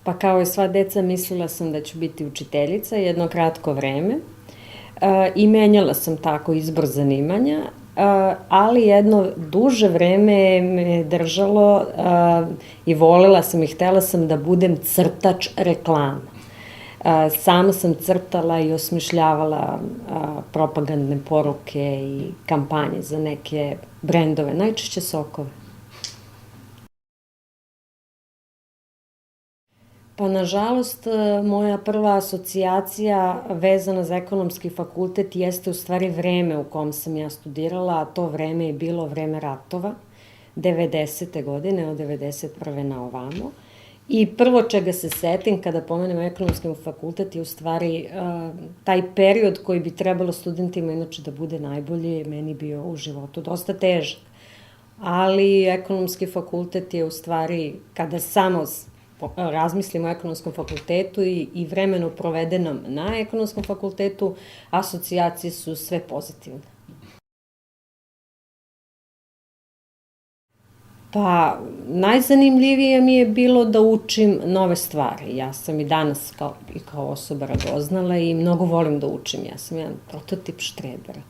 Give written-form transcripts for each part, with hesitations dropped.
Pa kao i sva deca mislila sam da ću biti učiteljica jedno kratko vreme i menjala sam tako izbor zanimanja, ali jedno duže vreme me držalo i volela sam i htela sam da budem crtač reklama. Sama sam crtala i osmišljavala propagandne poruke i kampanje za neke brendove, najčešće sokove. Pa, nažalost, moja prva asocijacija vezana za ekonomski fakultet jeste u stvari vreme u kom sam ja studirala, a to vreme je bilo vreme ratova, 90. godine, od 91. na ovamo. I prvo čega se setim kada pomenem ekonomski fakultet je u stvari taj period koji bi trebalo studentima inače da bude najbolji, meni bio u životu dosta težak. Ali ekonomski fakultet je u stvari, kada samo razmislim o ekonomskom fakultetu i vremenu provedenom na ekonomskom fakultetu, asocijacije su sve pozitivne. Pa, najzanimljivije mi je bilo da učim nove stvari. Ja sam i danas kao osoba radoznala i mnogo volim da učim. Ja sam jedan prototip štrebera.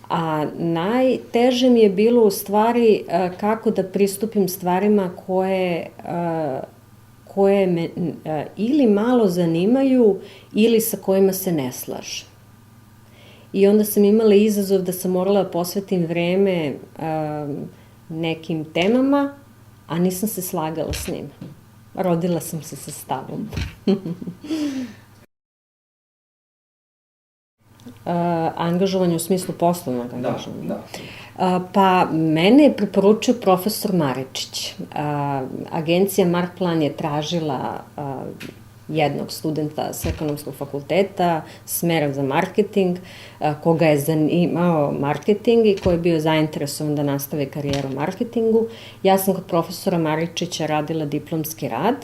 A najteže mi je bilo u stvari kako da pristupim stvarima koje me ili malo zanimaju ili sa kojima se ne slažem. I onda sam imala izazov da sam morala da posvetim vreme nekim temama, a nisam se slagala s njima. Rodila sam se sa stavom. Angažovanje u smislu poslovnog angažovanja. Pa, mene je preporučio profesor Maričić. Agencija Markplan je tražila jednog studenta sa ekonomskog fakulteta, smera za marketing, koga je zanimao marketing i koji je bio zainteresovan da nastave karijeru u marketingu. Ja sam kod profesora Maričića radila diplomski rad.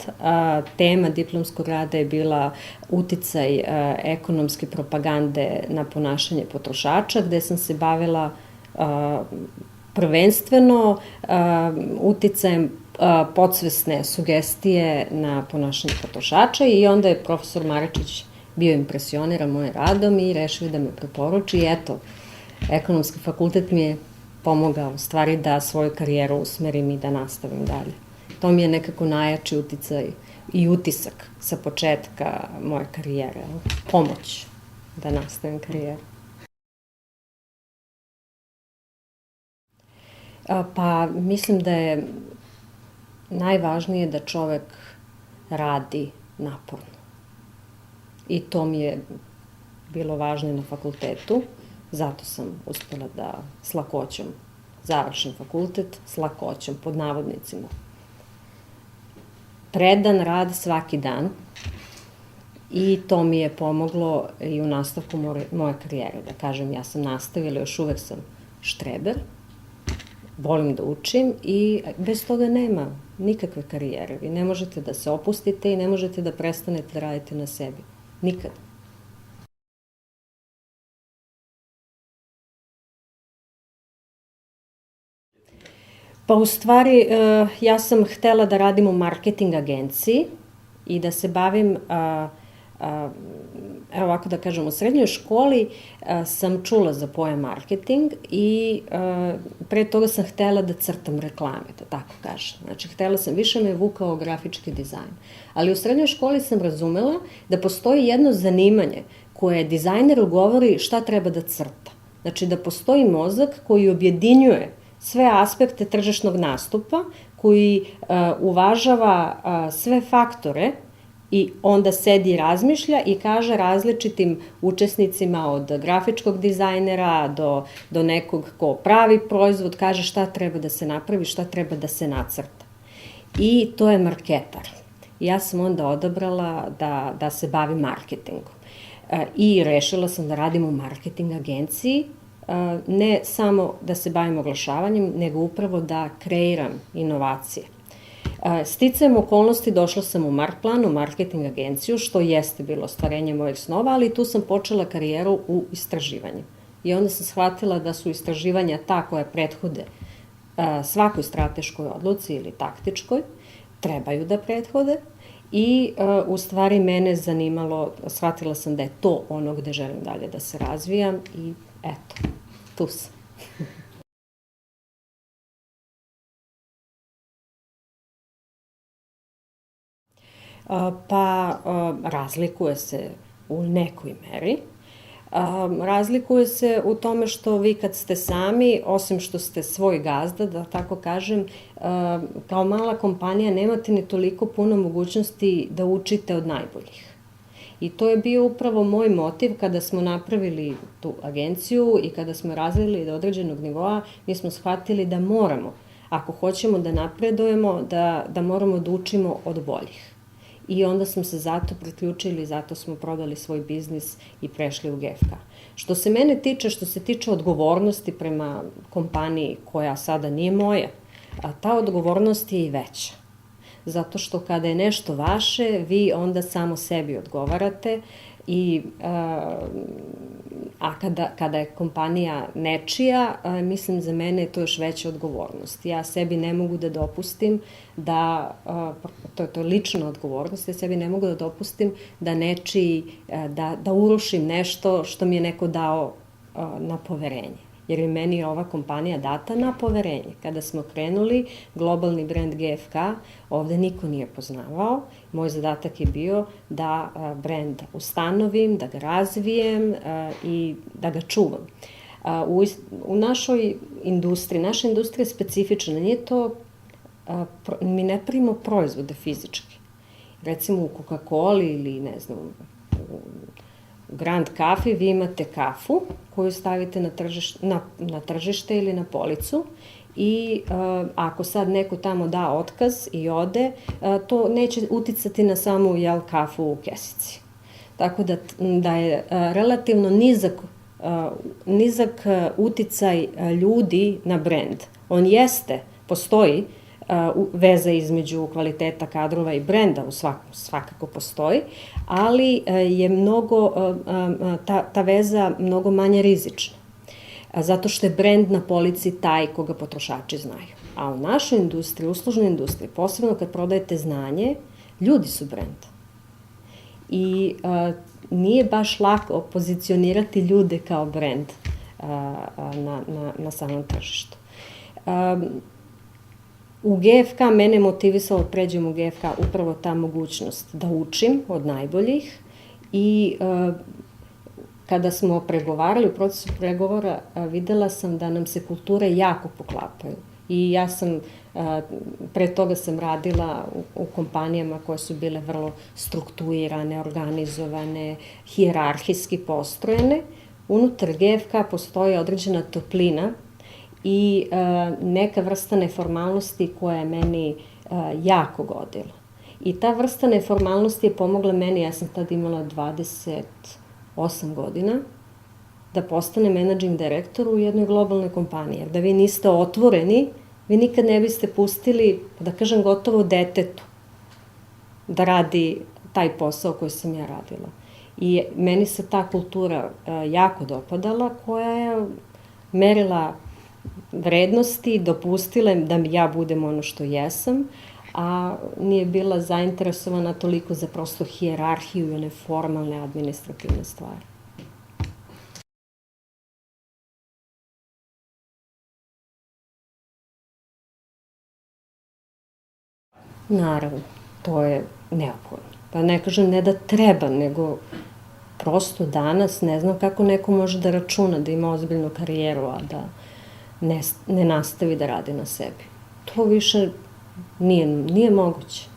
Tema diplomskog rada je bila uticaj ekonomske propagande na ponašanje potrošača, gde sam se bavila prvenstveno uticajem podsvesne sugestije na ponašanje potrošača i onda je profesor Maričić bio impresioniran mojim radom i rešio da me preporuči i eto, ekonomski fakultet mi je pomogao u stvari da svoju karijeru usmerim i da nastavim dalje. To mi je nekako najjači uticaj i utisak sa početka moje karijere, pomoć da nastavim karijeru. Pa, mislim da je najvažnije da čovek radi naporno. I to mi je bilo važno i na fakultetu, zato sam uspela da s lakoćom završim fakultet, s lakoćom, pod navodnicima. Predan rad svaki dan i to mi je pomoglo i u nastavku moje karijere. Da kažem, ja sam nastavila, još uvek sam štreber, volim da učim i bez toga nema nikakve karijere. Vi ne možete da se opustite i ne možete da prestanete da radite na sebi. Nikad. Pa u stvari ja sam htela da radim u marketing agenciji i da se bavim, evo ovako da kažem, u srednjoj školi sam čula za pojam marketing i pre toga sam htela da crtam reklame, da tako kažem. Znači, htela sam, više me vukao grafički dizajn. Ali u srednjoj školi sam razumela da postoji jedno zanimanje koje dizajneru govori šta treba da crta. Znači, da postoji mozak koji objedinjuje sve aspekte tržišnog nastupa, koji uvažava sve faktore i onda sedi i razmišlja i kaže različitim učesnicima od grafičkog dizajnera do nekog ko pravi proizvod, kaže šta treba da se napravi, šta treba da se nacrta. I to je marketar. i ja sam onda odabrala da se bavim marketingom. I rešila sam da radim u marketing agenciji, ne samo da se bavim oglašavanjem, nego upravo da kreiram inovacije. Sticajem okolnosti došla sam u Markplan, u marketing agenciju, što jeste bilo ostvarenje mojeg snova, ali tu sam počela karijeru u istraživanju. I onda sam shvatila da su istraživanja ta koja prethode svakoj strateškoj odluci ili taktičkoj, trebaju da prethode i u stvari mene zanimalo, shvatila sam da je to ono gde želim dalje da se razvijam i eto, tu sam. Pa razlikuje se u nekoj meri. Razlikuje se u tome što vi kad ste sami, osim što ste svoj gazda, da tako kažem, kao mala kompanija nemate ni toliko puno mogućnosti da učite od najboljih. I to je bio upravo moj motiv kada smo napravili tu agenciju i kada smo razvili do određenog nivoa, mi smo shvatili da moramo, ako hoćemo da napredujemo, da moramo da učimo od boljih. I onda smo se zato priključili, zato smo prodali svoj biznis i prešli u GFK. Što se mene tiče, što se tiče odgovornosti prema kompaniji koja sada nije moja, ta odgovornost je i veća. Zato što kada je nešto vaše, vi onda samo sebi odgovarate a kada je kompanija nečija, mislim za mene je to još veća odgovornost. Ja sebi ne mogu da dopustim to je lična odgovornost, ja sebi ne mogu da dopustim da da urušim nešto što mi je neko dao na poverenje. Jer je meni ova kompanija data na poverenje. Kada smo krenuli, globalni brand GFK ovde niko nije poznavao. Moj zadatak je bio da brand ustanovim, da ga razvijem i da ga čuvam. U našoj industriji, naša industrija je specifična, nije to, mi ne pravimo proizvode fizički. Recimo u Coca-Coli ili ne znam, u Grand Kafi vi imate kafu koju stavite na tržište ili na policu i ako sad neko tamo da otkaz i ode, to neće uticati na samu kafu u kesici. Tako da je relativno nizak uticaj ljudi na brend. On postoji veza između kvaliteta kadrova i brenda, svakako postoji, ali je ta veza mnogo manje rizična. Zato što je brend na polici taj koga potrošači znaju. A u našoj industriji, uslužnoj industriji, posebno kad prodajete znanje, ljudi su brend. I nije baš lako pozicionirati ljude kao brend na samom tržištu. U GFK mene motivisalo da pređem u GFK upravo ta mogućnost da učim od najboljih i kada smo pregovarali, u procesu pregovora videla sam da nam se kulture jako poklapaju. I ja sam, pre toga sam radila u kompanijama koje su bile vrlo strukturirane, organizovane, hijerarhijski postrojene. Unutar GFK postoji određena toplina i neka vrsta neformalnosti koja je meni jako godila. I ta vrsta neformalnosti je pomogla meni, ja sam tada imala 28 godina, da postane managing direktor u jednoj globalnoj kompaniji. Jer da vi niste otvoreni, vi nikad ne biste pustili, da kažem, gotovo detetu da radi taj posao koji sam ja radila. I meni se ta kultura jako dopadala, koja je merila vrednosti, dopustile da ja budem ono što jesam, a nije bila zainteresovana toliko za prosto hijerarhiju i one formalne administrativne stvari. Naravno, to je neophodno. Pa ne kažem ne da treba, nego prosto danas ne znam kako neko može da računa da ima ozbiljnu karijeru, a da ne nastavi da radi na sebi. To više nije moguće.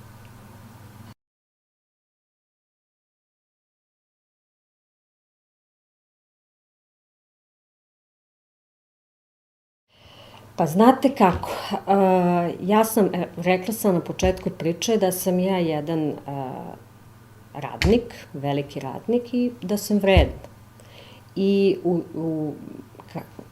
Pa znate kako, rekla sam na početku priče da sam ja jedan radnik, veliki radnik i da sam vredna. I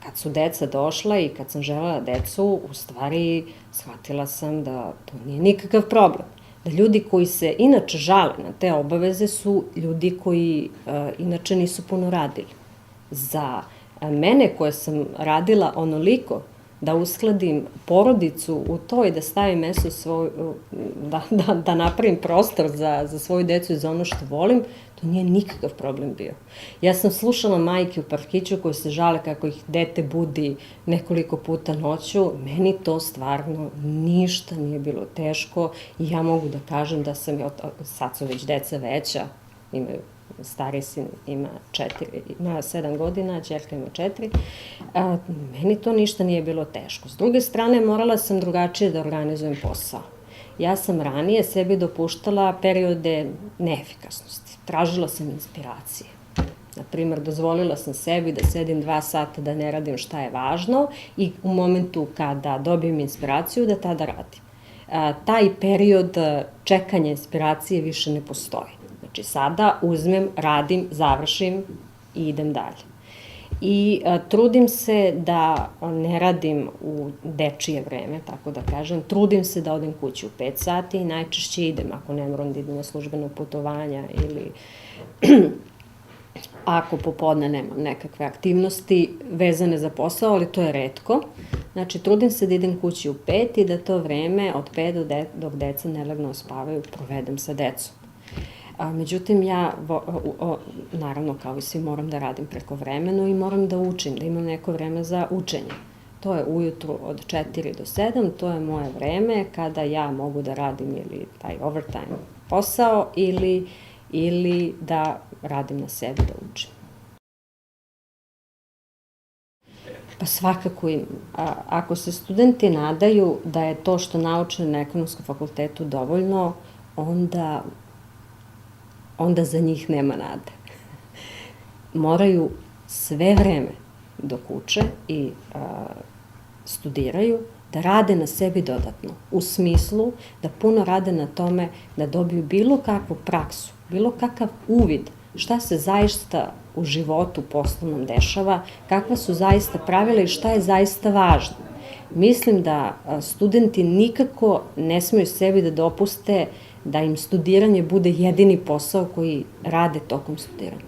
kad su deca došla i kad sam želela decu, u stvari shvatila sam da to nije nikakav problem. Da ljudi koji se inače žale na te obaveze su ljudi koji inače nisu puno radili. Za mene koja sam radila onoliko da uskladim porodicu u to i da stavim mesto svoju, da napravim prostor za svoju decu i za ono što volim, to nije nikakav problem bio. Ja sam slušala majke u parkiću koje se žale kako ih dete budi nekoliko puta noću. Meni to stvarno ništa nije bilo teško i ja mogu da kažem da sam, sad su već deca veća, imaju stari sin ima 7 godina, ćerka ima 4. Meni to ništa nije bilo teško. S druge strane, morala sam drugačije da organizujem posao. Ja sam ranije sebi dopuštala periode neefikasnosti. Tražila sam inspiracije. Naprimer, dozvolila sam sebi da sedim 2 sata da ne radim šta je važno i u momentu kada dobijem inspiraciju da tada radim. Taj period čekanja inspiracije više ne postoji. Znači, sada uzmem, radim, završim i idem dalje. I trudim se da ne radim u dečije vreme, tako da kažem. Trudim se da odem kući u 5 sati i najčešće idem, ako ne moram da idem na službeno putovanja ili ako popodne nemam nekakve aktivnosti vezane za posao, ali to je retko. Znači, trudim se da idem kući u 5 i da to vreme od 5 dok deca nelegno spavaju provedem sa decom. Međutim, ja, naravno, kao i svi, moram da radim prekovremeno i moram da učim, da imam neko vreme za učenje. To je ujutru od 4 do 7, to je moje vreme kada ja mogu da radim ili taj overtime posao ili da radim na sebi, da učim. Pa svakako im. Ako se studenti nadaju da je to što nauče na Ekonomskom fakultetu dovoljno, onda za njih nema nade. Moraju sve vreme dok uče i studiraju da rade na sebi dodatno, u smislu da puno rade na tome da dobiju bilo kakvu praksu, bilo kakav uvid šta se zaista u životu poslovnom dešava, kakva su zaista pravila i šta je zaista važno. Mislim da studenti nikako ne smeju sebi da dopuste da im studiranje bude jedini posao koji rade tokom studiranja.